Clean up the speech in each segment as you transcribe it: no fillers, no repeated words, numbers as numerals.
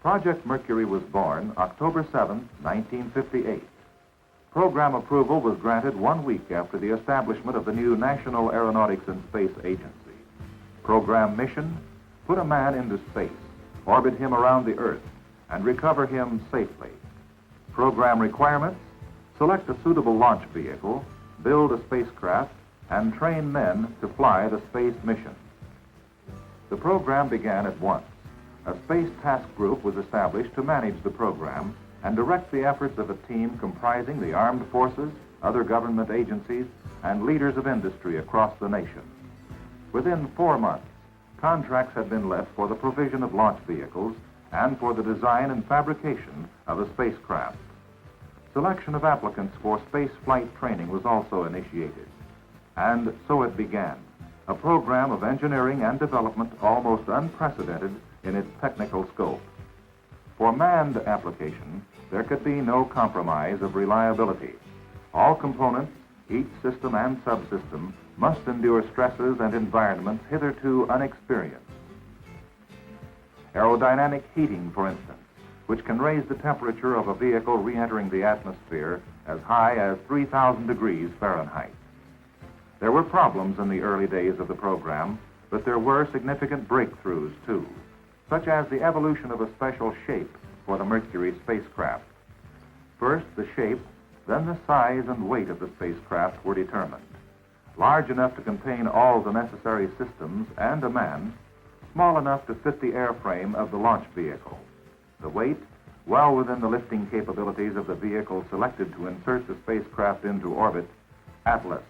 Project Mercury was born October 7, 1958. Program approval was granted 1 week after the establishment of the new National Aeronautics and Space Agency. Program mission: put a man into space, orbit him around the Earth, and recover him safely. Program requirements: select a suitable launch vehicle, build a spacecraft, and train men to fly the space mission. The program began at once. A space task group was established to manage the program and direct the efforts of a team comprising the armed forces, other government agencies, and leaders of industry across the nation. Within 4 months, contracts had been let for the provision of launch vehicles and for the design and fabrication of a spacecraft. Selection of applicants for space flight training was also initiated. And so it began, a program of engineering and development almost unprecedented in its technical scope. For manned application, there could be no compromise of reliability. All components, each system and subsystem, must endure stresses and environments hitherto unexperienced. Aerodynamic heating, for instance, which can raise the temperature of a vehicle re-entering the atmosphere as high as 3,000 degrees Fahrenheit. There were problems in the early days of the program, but there were significant breakthroughs, too, such as the evolution of a special shape for the Mercury spacecraft. First, the shape, then the size and weight of the spacecraft were determined. Large enough to contain all the necessary systems and a man, small enough to fit the airframe of the launch vehicle. The weight, well within the lifting capabilities of the vehicle selected to insert the spacecraft into orbit, Atlas.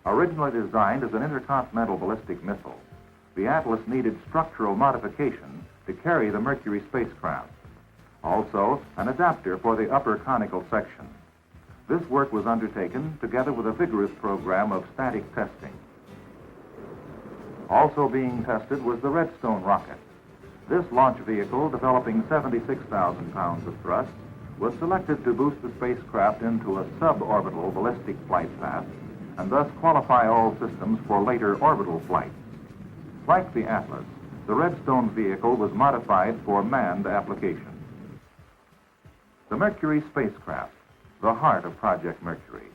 Originally designed as an intercontinental ballistic missile, the Atlas needed structural modification to carry the Mercury spacecraft. Also, an adapter for the upper conical section. This work was undertaken together with a vigorous program of static testing. Also being tested was the Redstone rocket. This launch vehicle, developing 76,000 pounds of thrust, was selected to boost the spacecraft into a suborbital ballistic flight path and thus qualify all systems for later orbital flights. Like the Atlas, the Redstone vehicle was modified for manned application. The Mercury spacecraft, the heart of Project Mercury.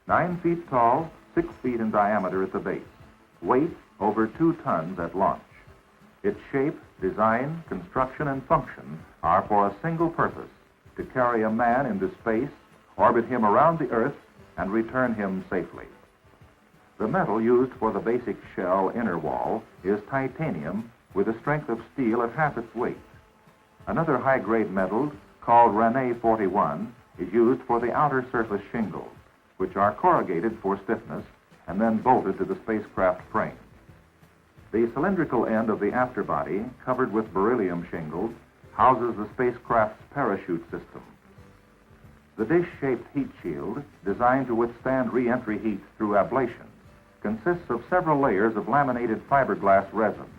9 feet tall, 6 feet in diameter at the base. Weight over 2 tons at launch. Its shape, design, construction, and function are for a single purpose: to carry a man into space, orbit him around the Earth, and return him safely. The metal used for the basic shell inner wall is titanium with a strength of steel at half its weight. Another high-grade metal, called Rene 41, is used for the outer surface shingles, which are corrugated for stiffness and then bolted to the spacecraft frame. The cylindrical end of the afterbody, covered with beryllium shingles, houses the spacecraft's parachute system. The dish-shaped heat shield, designed to withstand re-entry heat through ablation, consists of several layers of laminated fiberglass resin.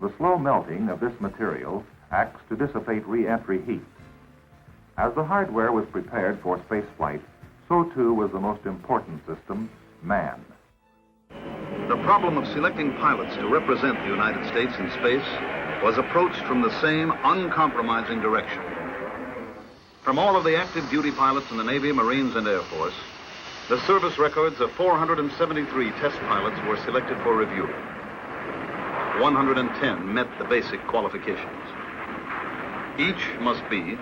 The slow melting of this material acts to dissipate re-entry heat. As the hardware was prepared for spaceflight, so too was the most important system, man. The problem of selecting pilots to represent the United States in space was approached from the same uncompromising direction. From all of the active duty pilots in the Navy, Marines, and Air Force, the service records of 473 test pilots were selected for review. 110 met the basic qualifications. Each must be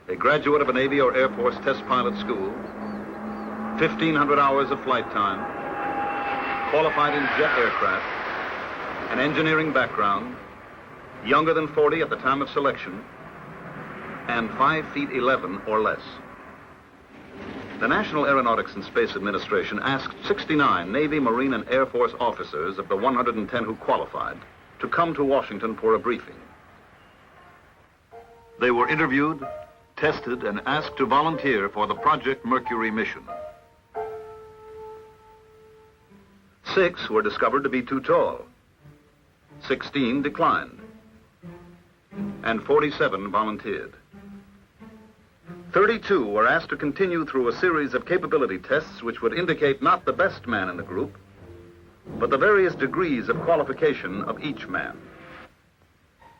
a graduate of a Navy or Air Force test pilot school, 1,500 hours of flight time, qualified in jet aircraft, an engineering background, younger than 40 at the time of selection, and 5 feet 11 or less. The National Aeronautics and Space Administration asked 69 Navy, Marine, and Air Force officers of the 110 who qualified to come to Washington for a briefing. They were interviewed, tested, and asked to volunteer for the Project Mercury mission. 6 were discovered to be too tall. 16 declined. And 47 volunteered. 32 were asked to continue through a series of capability tests which would indicate not the best man in the group, but the various degrees of qualification of each man.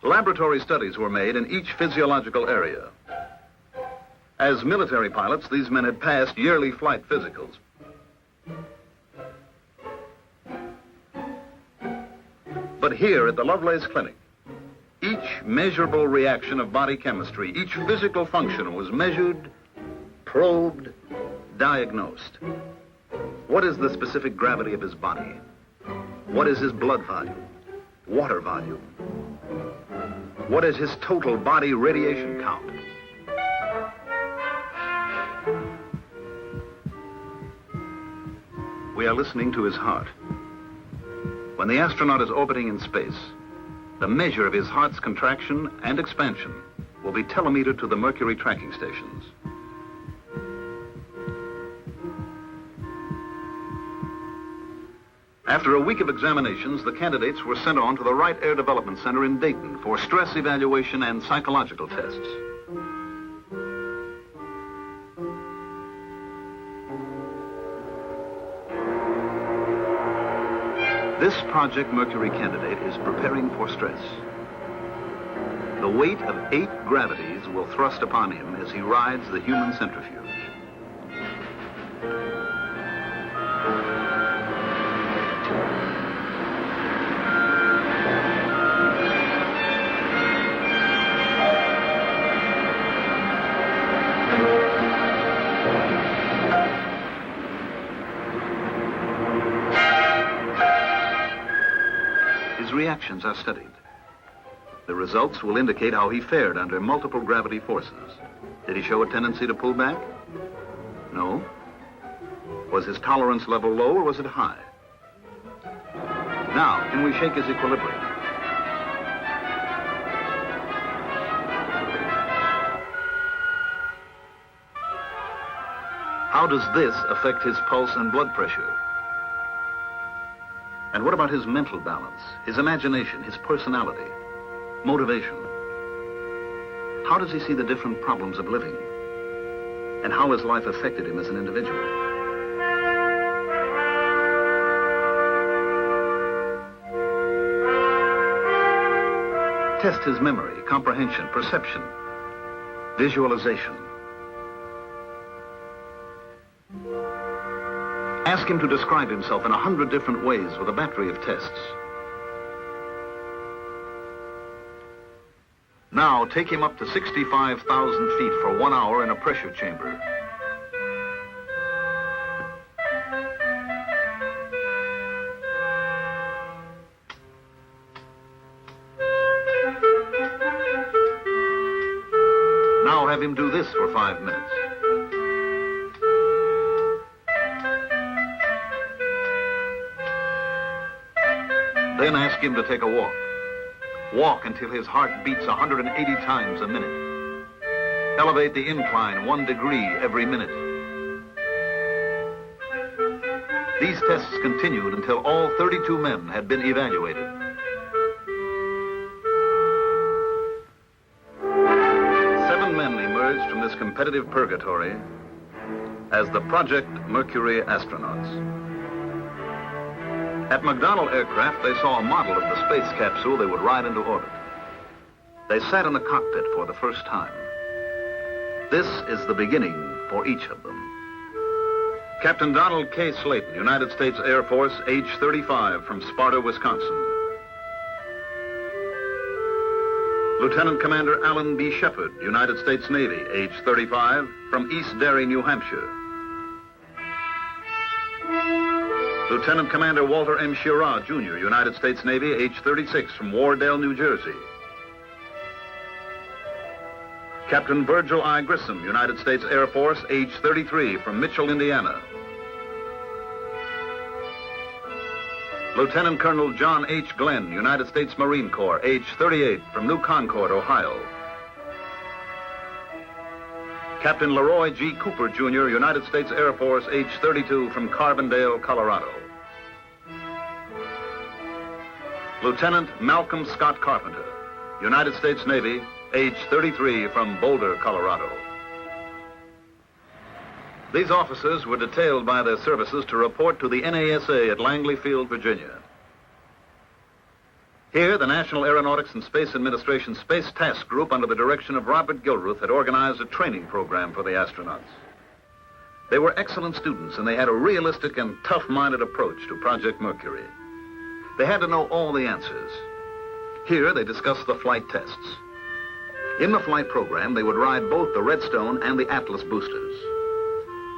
Laboratory studies were made in each physiological area. As military pilots, these men had passed yearly flight physicals. But here at the Lovelace Clinic, each measurable reaction of body chemistry, each physical function was measured, probed, diagnosed. What is the specific gravity of his body? What is his blood volume, water volume? What is his total body radiation count? We are listening to his heart. When the astronaut is orbiting in space, the measure of his heart's contraction and expansion will be telemetered to the Mercury tracking stations. After a week of examinations, the candidates were sent on to the Wright Air Development Center in Dayton for stress evaluation and psychological tests. This Project Mercury candidate is preparing for stress. The weight of 8 gravities will thrust upon him as he rides the human centrifuge. His reactions are studied. The results will indicate how he fared under multiple gravity forces. Did he show a tendency to pull back? No. Was his tolerance level low or was it high? Now, can we shake his equilibrium? How does this affect his pulse and blood pressure? And what about his mental balance, his imagination, his personality, motivation? How does he see the different problems of living? And how has life affected him as an individual? Test his memory, comprehension, perception, visualization. Ask him to describe himself in 100 different ways with a battery of tests. Now, take him up to 65,000 feet for 1 hour in a pressure chamber. Now have him do this for 5 minutes. Then ask him to take a walk. Walk until his heart beats 180 times a minute. Elevate the incline 1 degree every minute. These tests continued until all 32 men had been evaluated. Seven men emerged from this competitive purgatory as the Project Mercury astronauts. At McDonnell Aircraft, they saw a model of the space capsule they would ride into orbit. They sat in the cockpit for the first time. This is the beginning for each of them. Captain Donald K. Slayton, United States Air Force, age 35, from Sparta, Wisconsin. Lieutenant Commander Alan B. Shepard, United States Navy, age 35, from East Derry, New Hampshire. Lieutenant Commander Walter M. Schirra, Jr., United States Navy, age 36, from Wardale, New Jersey. Captain Virgil I. Grissom, United States Air Force, age 33, from Mitchell, Indiana. Lieutenant Colonel John H. Glenn, United States Marine Corps, age 38, from New Concord, Ohio. Captain Leroy G. Cooper, Jr., United States Air Force, age 32, from Carbondale, Colorado. Lieutenant Malcolm Scott Carpenter, United States Navy, age 33, from Boulder, Colorado. These officers were detailed by their services to report to the NASA at Langley Field, Virginia. Here, the National Aeronautics and Space Administration Space Task Group, under the direction of Robert Gilruth, had organized a training program for the astronauts. They were excellent students, and they had a realistic and tough-minded approach to Project Mercury. They had to know all the answers. Here, they discussed the flight tests. In the flight program, they would ride both the Redstone and the Atlas boosters.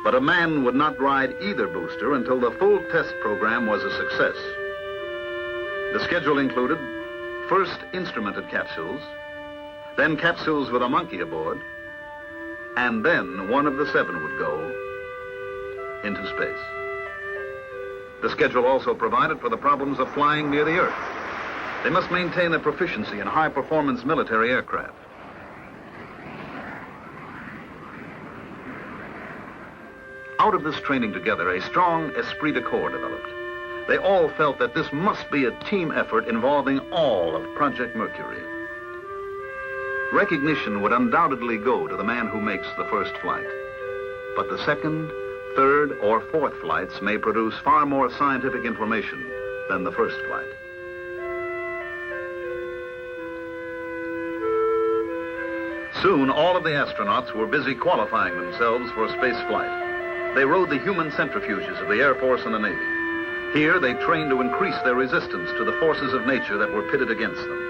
But a man would not ride either booster until the full test program was a success. The schedule included first instrumented capsules, then capsules with a monkey aboard, and then one of the 7 would go into space. The schedule also provided for the problems of flying near the Earth. They must maintain their proficiency in high-performance military aircraft. Out of this training together, a strong esprit de corps developed. They all felt that this must be a team effort involving all of Project Mercury. Recognition would undoubtedly go to the man who makes the first flight. But the second, third, or fourth flights may produce far more scientific information than the first flight. Soon, all of the astronauts were busy qualifying themselves for space flight. They rode the human centrifuges of the Air Force and the Navy. Here, they trained to increase their resistance to the forces of nature that were pitted against them.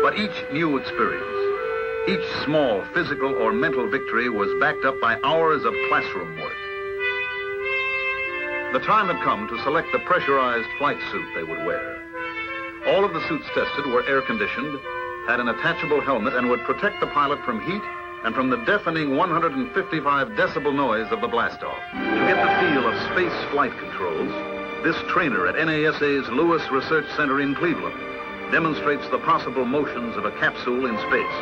But each new experience, each small physical or mental victory was backed up by hours of classroom work. The time had come to select the pressurized flight suit they would wear. All of the suits tested were air-conditioned, had an attachable helmet, and would protect the pilot from heat and from the deafening 155 decibel noise of the blastoff. To get the feel of space flight controls, this trainer at NASA's Lewis Research Center in Cleveland demonstrates the possible motions of a capsule in space.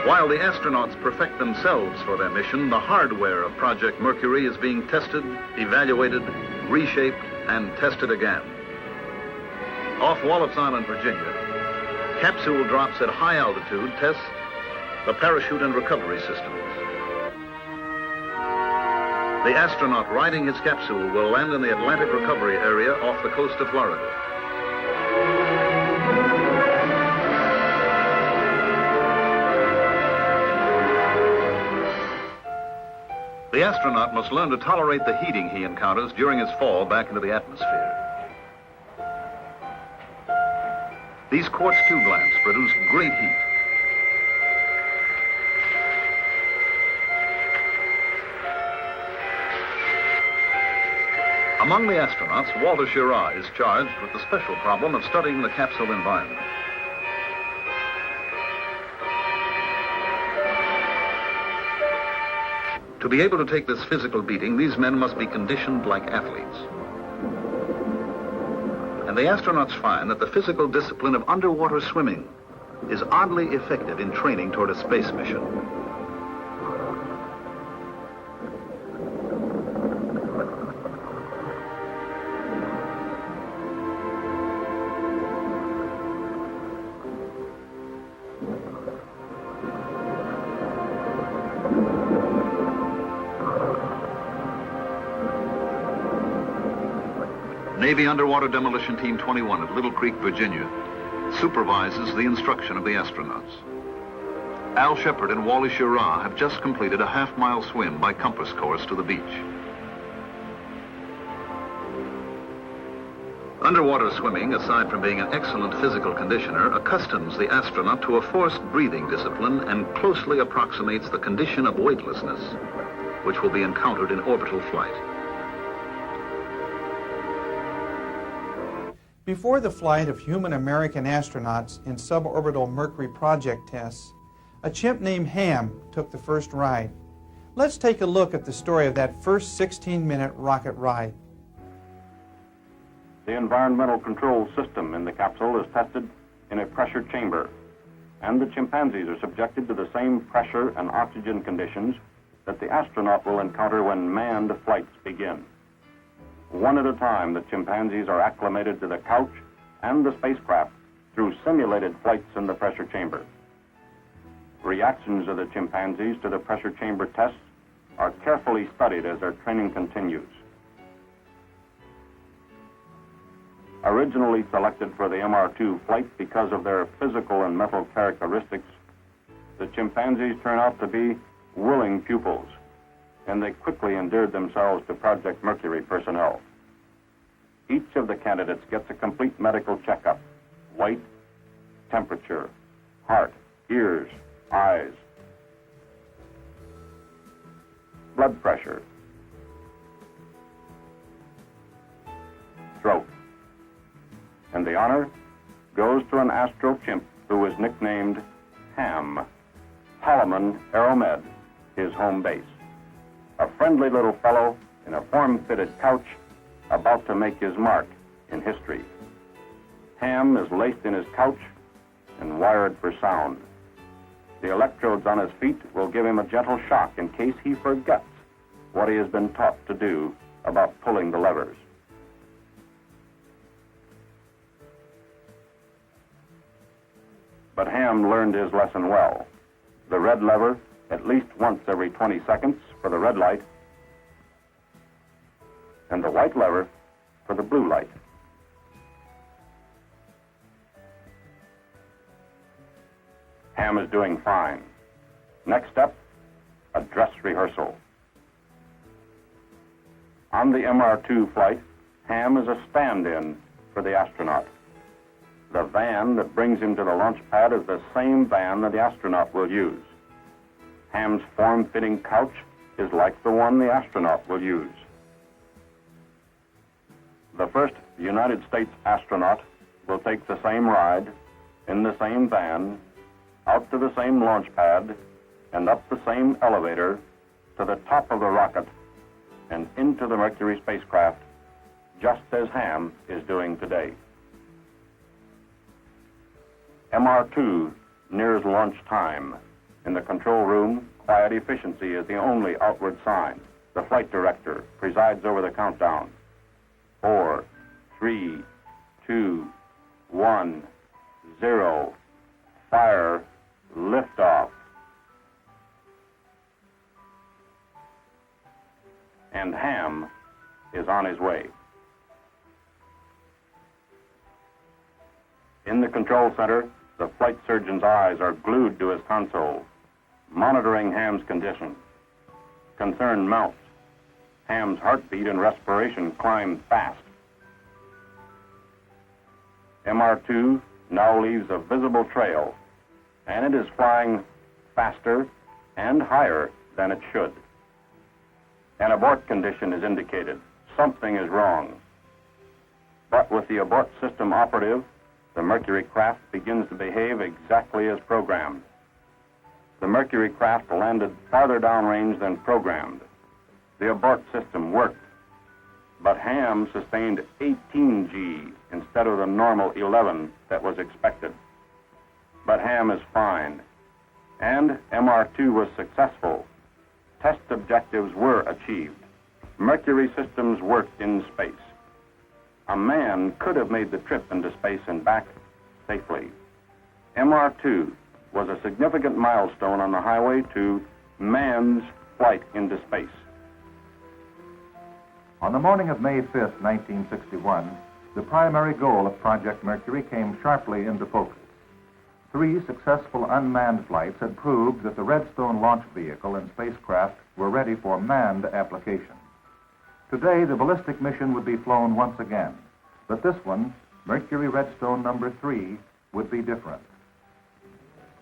While the astronauts perfect themselves for their mission, the hardware of Project Mercury is being tested, evaluated, reshaped, and tested again. Off Wallops Island, Virginia, capsule drops at high altitude test the parachute and recovery systems. The astronaut riding his capsule will land in the Atlantic recovery area off the coast of Florida. The astronaut must learn to tolerate the heating he encounters during his fall back into the atmosphere. These quartz tube lamps produce great heat. Among the astronauts, Walter Schirra is charged with the special problem of studying the capsule environment. To be able to take this physical beating, these men must be conditioned like athletes. And the astronauts find that the physical discipline of underwater swimming is oddly effective in training toward a space mission. Navy Underwater Demolition Team 21 at Little Creek, Virginia, supervises the instruction of the astronauts. Al Shepard and Wally Schirra have just completed a half-mile swim by compass course to the beach. Underwater swimming, aside from being an excellent physical conditioner, accustoms the astronaut to a forced breathing discipline and closely approximates the condition of weightlessness, which will be encountered in orbital flight. Before the flight of human American astronauts in suborbital Mercury project tests, a chimp named Ham took the first ride. Let's take a look at the story of that first 16-minute rocket ride. The environmental control system in the capsule is tested in a pressure chamber, and the chimpanzees are subjected to the same pressure and oxygen conditions that the astronaut will encounter when manned flights begin. One at a time, the chimpanzees are acclimated to the couch and the spacecraft through simulated flights in the pressure chamber. reactions of the chimpanzees to the pressure chamber tests are carefully studied as their training continues. Originally selected for the MR2 flight because of their physical and mental characteristics, the chimpanzees turn out to be willing pupils, and they quickly endeared themselves to Project Mercury personnel. Each of the candidates gets a complete medical checkup: weight, temperature, heart, ears, eyes, blood pressure, throat. And the honor goes to an astro chimp who was nicknamed Ham. Holloman Aeromed, his home base. A friendly little fellow in a form-fitted couch about to make his mark in history. Ham is laced in his couch and wired for sound. The electrodes on his feet will give him a gentle shock in case he forgets what he has been taught to do about pulling the levers. But Ham learned his lesson well. The red lever at least once every 20 seconds for the red light, and the white lever for the blue light. Ham is doing fine. Next step, a dress rehearsal. On the MR2 flight, Ham is a stand-in for the astronaut. The van that brings him to the launch pad is the same van that the astronaut will use. Ham's form-fitting couch is like the one the astronaut will use. The first United States astronaut will take the same ride, in the same van, out to the same launch pad, and up the same elevator to the top of the rocket and into the Mercury spacecraft, just as Ham is doing today. MR2 nears launch time. In the control room, quiet efficiency is the only outward sign. The flight director presides over the countdown. 4, 3, 2, 1, 0. Fire, liftoff. And Ham is on his way. In the control center, the flight surgeon's eyes are glued to his console, monitoring Ham's condition. Concern mounts. Ham's heartbeat and respiration climb fast. MR2 now leaves a visible trail, and it is flying faster and higher than it should. An abort condition is indicated. Something is wrong. But with the abort system operative, the Mercury craft begins to behave exactly as programmed. The Mercury craft landed farther downrange than programmed. The abort system worked, but Ham sustained 18 G instead of the normal 11 that was expected. But Ham is fine, and MR2 was successful. Test objectives were achieved. Mercury systems worked in space. A man could have made the trip into space and back safely. MR2 was a significant milestone on the highway to man's flight into space. On the morning of May 5th, 1961, the primary goal of Project Mercury came sharply into focus. 3 successful unmanned flights had proved that the Redstone launch vehicle and spacecraft were ready for manned application. Today, the ballistic mission would be flown once again, but this one, Mercury Redstone number 3, would be different.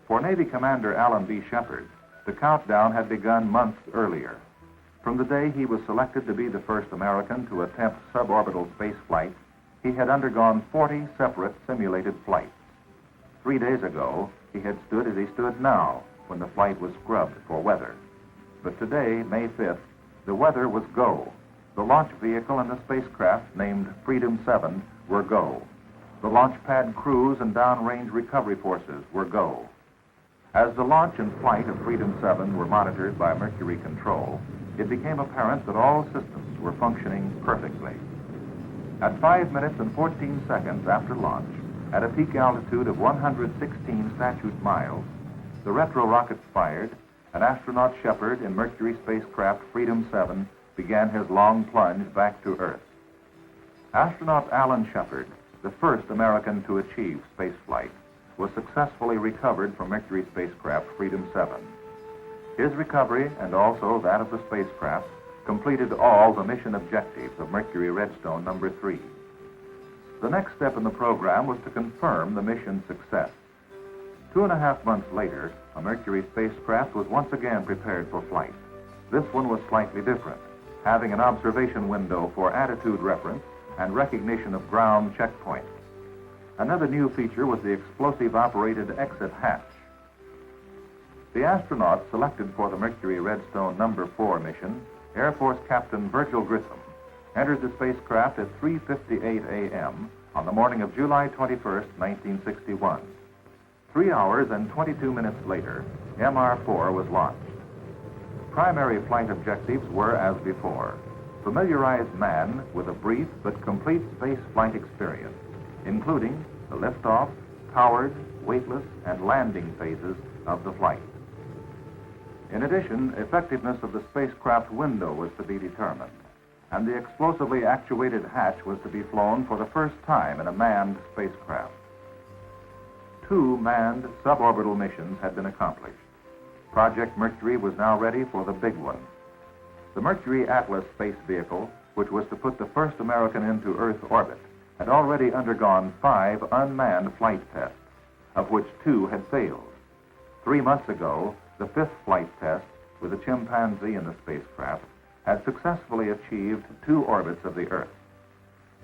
For Navy Commander Alan B. Shepard, the countdown had begun months earlier. From the day he was selected to be the first American to attempt suborbital space flight, he had undergone 40 separate simulated flights. 3 days ago, he had stood as he stood now when the flight was scrubbed for weather. But today, May 5th, the weather was go. The launch vehicle and the spacecraft, named Freedom 7, were go. The launch pad crews and downrange recovery forces were go. As the launch and flight of Freedom 7 were monitored by Mercury Control, it became apparent that all systems were functioning perfectly. At 5 minutes and 14 seconds after launch, at a peak altitude of 116 statute miles, the retro rockets fired, and astronaut Shepard in Mercury spacecraft Freedom 7 began his long plunge back to Earth. Astronaut Alan Shepard, the first American to achieve spaceflight, was successfully recovered from Mercury spacecraft Freedom 7. His recovery, and also that of the spacecraft, completed all the mission objectives of Mercury Redstone number 3. The next step in the program was to confirm the mission's success. 2.5 months later, a Mercury spacecraft was once again prepared for flight. This one was slightly different, having an observation window for attitude reference and recognition of ground checkpoints. Another new feature was the explosive-operated exit hatch. The astronauts selected for the Mercury Redstone number 4 mission, Air Force Captain Virgil Grissom, entered the spacecraft at 3:58 a.m. on the morning of July 21st, 1961. 3 hours and 22 minutes later, MR4 was launched. Primary flight objectives were, as before, familiarize man with a brief but complete space flight experience, including the liftoff, powered, weightless, and landing phases of the flight. In addition, effectiveness of the spacecraft window was to be determined, and the explosively actuated hatch was to be flown for the first time in a manned spacecraft. 2 manned suborbital missions had been accomplished. Project Mercury was now ready for the big one. The Mercury Atlas space vehicle, which was to put the first American into Earth orbit, had already undergone 5 unmanned flight tests, of which 2 had failed. 3 months ago, the 5th flight test, with a chimpanzee in the spacecraft, had successfully achieved 2 orbits of the Earth.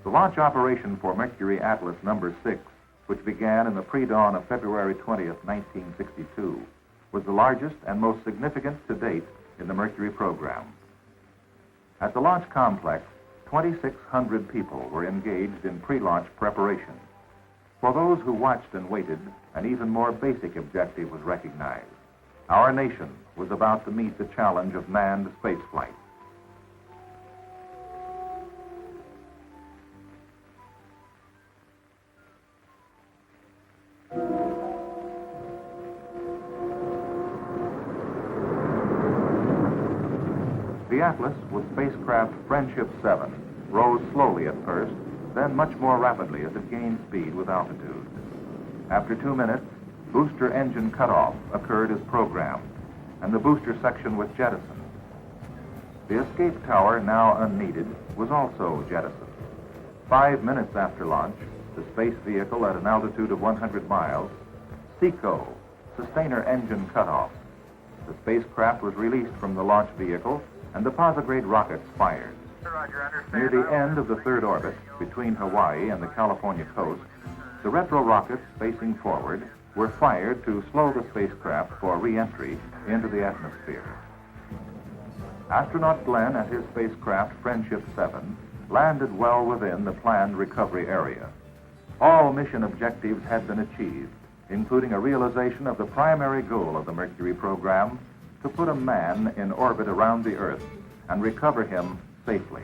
The launch operation for Mercury Atlas number 6, which began in the pre-dawn of February 20th, 1962, was the largest and most significant to date in the Mercury program. At the launch complex, 2,600 people were engaged in pre-launch preparation. For those who watched and waited, an even more basic objective was recognized. Our nation was about to meet the challenge of manned spaceflight. The Atlas, with spacecraft Friendship 7, rose slowly at first, then much more rapidly as it gained speed with altitude. After 2 minutes, booster engine cutoff occurred as programmed, and the booster section was jettisoned. The escape tower, now unneeded, was also jettisoned. 5 minutes after launch, the space vehicle at an altitude of 100 miles, SECO, sustainer engine cutoff. The spacecraft was released from the launch vehicle and the posigrade rockets fired. Near the end of the 3rd orbit, between Hawaii and the California coast, the retro rockets facing forward were fired to slow the spacecraft for re-entry into the atmosphere. Astronaut Glenn and his spacecraft Friendship 7 landed well within the planned recovery area. All mission objectives had been achieved, including a realization of the primary goal of the Mercury program, to put a man in orbit around the Earth and recover him safely.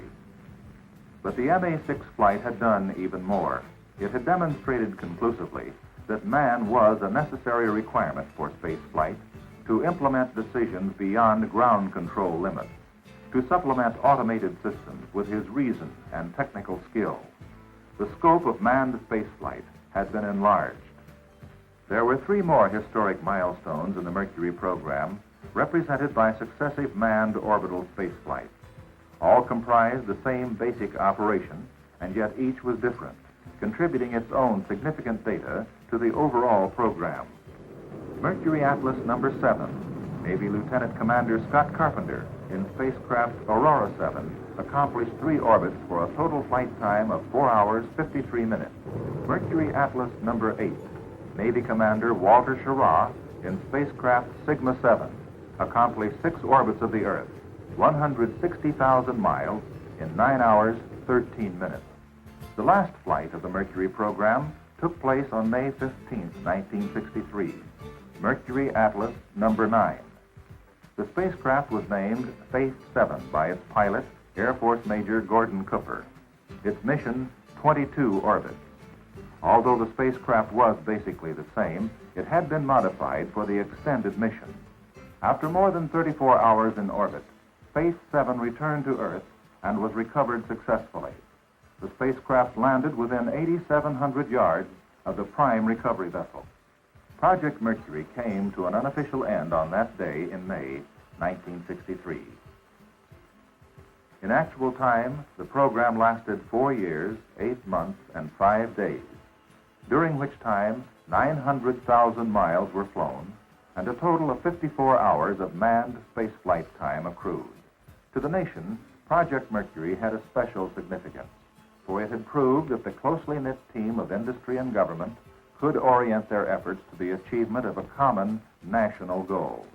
But the MA-6 flight had done even more. It had demonstrated conclusively that man was a necessary requirement for space flight to implement decisions beyond ground control limits, to supplement automated systems with his reason and technical skill. The scope of manned spaceflight had been enlarged. There were 3 more historic milestones in the Mercury program, represented by successive manned orbital spaceflights. All comprised the same basic operation, and yet each was different, contributing its own significant data to the overall program. Mercury Atlas number 7, Navy Lieutenant Commander Scott Carpenter in spacecraft Aurora 7 accomplished 3 orbits for a total flight time of 4 hours, 53 minutes. Mercury Atlas number 8, Navy Commander Walter Schirra in spacecraft Sigma 7 accomplished 6 orbits of the Earth, 160,000 miles in 9 hours, 13 minutes. The last flight of the Mercury program took place on May 15, 1963, Mercury Atlas number 9. The spacecraft was named Faith 7 by its pilot, Air Force Major Gordon Cooper. Its mission, 22 orbits. Although the spacecraft was basically the same, it had been modified for the extended mission. After more than 34 hours in orbit, Faith 7 returned to Earth and was recovered successfully. The spacecraft landed within 8,700 yards of the prime recovery vessel. Project Mercury came to an unofficial end on that day in May 1963. In actual time, the program lasted 4 years, 8 months, and 5 days, during which time 900,000 miles were flown and a total of 54 hours of manned spaceflight time accrued. To the nation, Project Mercury had a special significance, for it had proved that the closely knit team of industry and government could orient their efforts to the achievement of a common national goal.